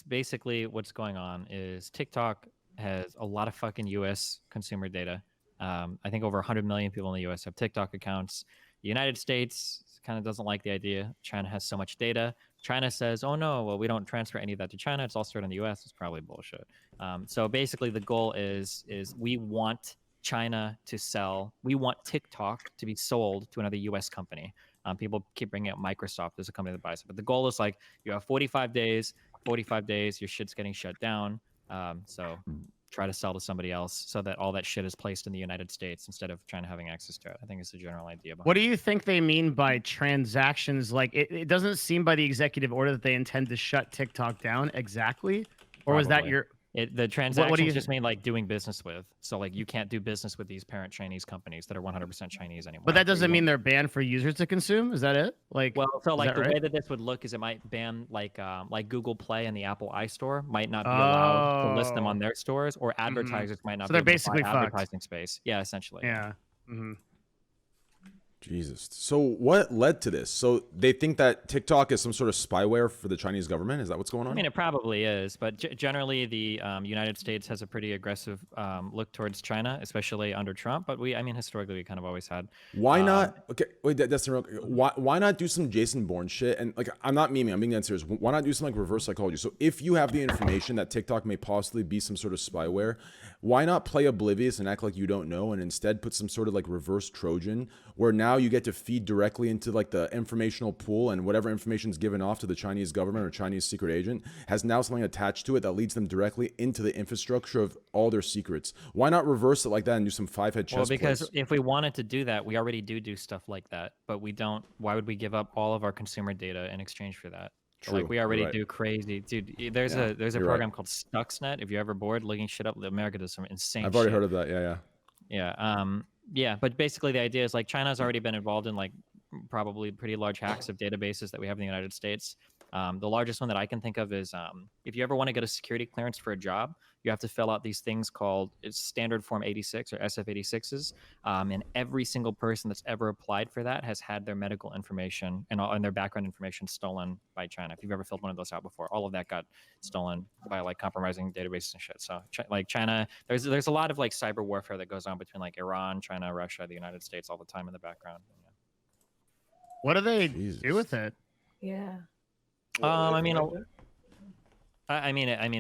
Basically what's going on is TikTok has a lot of fucking US consumer data. I think over 100 million people in the US have TikTok accounts. The United States kind of doesn't like the idea China has so much data. China says, oh no, well, we don't transfer any of that to China. It's all stored in the US. It's probably bullshit. So basically the goal is we want China to sell, we want TikTok to be sold to another US company. People keep bringing up Microsoft. There's a company that buys it. But the goal is like you have 45 days, your shit's getting shut down. So try to sell to somebody else so that all that shit is placed in the United States instead of China having access to it. I think it's the general idea behind What do you think they mean by transactions? Like, it doesn't seem by the executive order that they intend to shut TikTok down exactly. Or was that Probably. your... The transactions just mean like doing business with. So like you can't do business with these parent Chinese companies that are 100% Chinese anymore. But that doesn't mean they're banned for users to consume. Is that it? Like, well, so like the right? way that this would look is it might ban like Google Play and the Apple iStore might not be allowed to list them on their stores, or advertisers might not. So be they're able to basically buy fucked. advertising space. Yeah, essentially. Yeah. Jesus. So what led to this? So they think that TikTok is some sort of spyware for the Chinese government? Is that what's going on? I mean, it probably is, but generally the United States has a pretty aggressive look towards China, especially under Trump. But historically, we kind of always had. Why not? Okay, wait, that's the real. Why not do some Jason Bourne shit? And like, I'm not memeing. I'm being dead serious. Why not do some like reverse psychology? So if you have the information that TikTok may possibly be some sort of spyware, why not play oblivious and act like you don't know, and instead put some sort of like reverse Trojan, where now you get to feed directly into like the informational pool, and whatever information is given off to the Chinese government or Chinese secret agent has now something attached to it that leads them directly into the infrastructure of all their secrets. Why not reverse it like that and do some five-head chess? Well, because if we wanted to do that, we already do stuff like that, but we don't. Why would we give up all of our consumer data in exchange for that? True, like we already do crazy, dude. There's a program called Stuxnet. If you're ever bored looking shit up, America does some insane. I've already heard of that. Yeah. But basically the idea is like China's already been involved in like probably pretty large hacks of databases that we have in the United States. The largest one that I can think of is if you ever want to get a security clearance for a job, you have to fill out these things called Standard Form 86 or SF-86s. And every single person that's ever applied for that has had their medical information and their background information stolen by China. If you've ever filled one of those out before, all of that got stolen by like compromising databases and shit. So like China, there's a lot of like cyber warfare that goes on between like Iran, China, Russia, the United States all the time in the background. Yeah. What do they do with it? Yeah. I mean,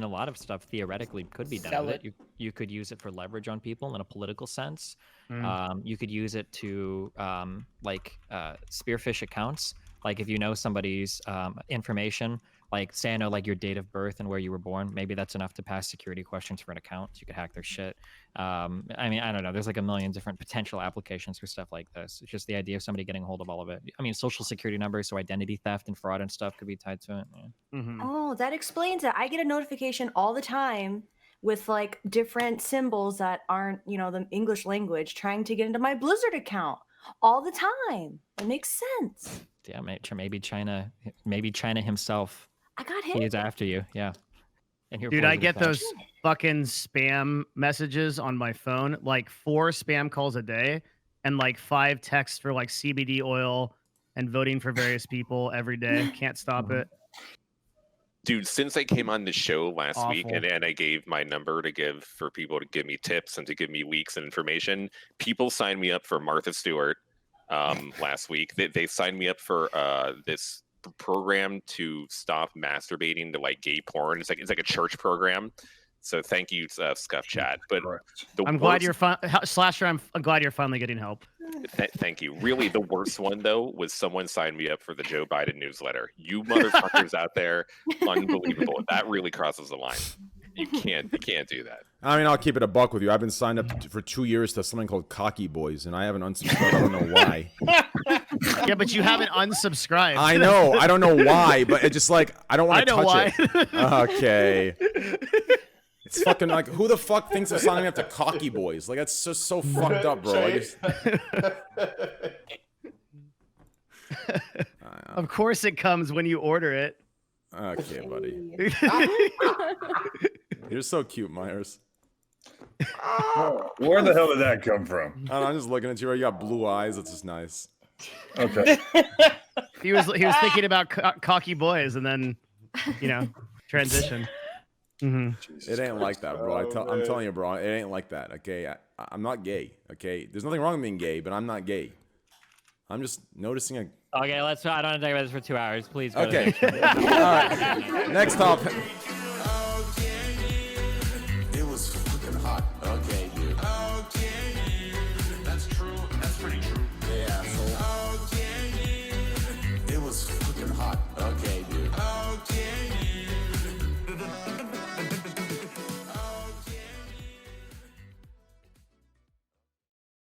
a lot of stuff theoretically could be done with it. You could use it for leverage on people in a political sense. You could use it to spearfish accounts. Like if you know somebody's information, like say I know like your date of birth and where you were born, maybe that's enough to pass security questions for an account. You could hack their shit. I don't know. There's like a million different potential applications for stuff like this. It's just the idea of somebody getting a hold of all of it. I mean, social security numbers, so identity theft and fraud and stuff could be tied to it. Yeah. Oh, that explains it. I get a notification all the time with like different symbols that aren't, the English language trying to get into my Blizzard account all the time. It makes sense. Yeah, maybe China himself. I got hit. He is after you. Yeah. And dude, I get those fucking spam messages on my phone, like 4 spam calls a day and like 5 texts for like CBD oil and voting for various people every day. Can't stop it. Dude, since I came on the show last week and I gave my number to give for people to give me tips and to give me leaks and information, people signed me up for Martha Stewart last week. They signed me up for this program to stop masturbating to like gay porn. It's like a church program. So thank you, Scuffed Chat. But I'm glad you're Slasher. I'm glad you're finally getting help. Thank you. Really, the worst one though was someone signed me up for the Joe Biden newsletter. You motherfuckers out there, unbelievable. That really crosses the line. You can't do that. I mean, I'll keep it a buck with you. I've been signed up for 2 years to something called Cocky Boys, and I haven't unsubscribed. I don't know why. Yeah, but you haven't unsubscribed. I know. I don't know why, but it's just like I don't want to touch it. Okay. It's fucking like, who the fuck thinks of signing up to Cocky Boys? Like, that's just so fucked up, bro. Of course it comes when you order it. Okay, buddy. You're so cute, Myers. Where the hell did that come from? I don't know, I'm just looking at you. You got blue eyes. That's just nice. Okay. He was thinking about Cocky Boys, and then, transition. Mm-hmm. It ain't like that, bro. I'm telling you, bro. It ain't like that. Okay, I'm not gay. Okay, there's nothing wrong with being gay, but I'm not gay. I'm just noticing a. Okay, let's. I don't want to talk about this for 2 hours. Please. Go to the Okay. next one. All right. Next topic.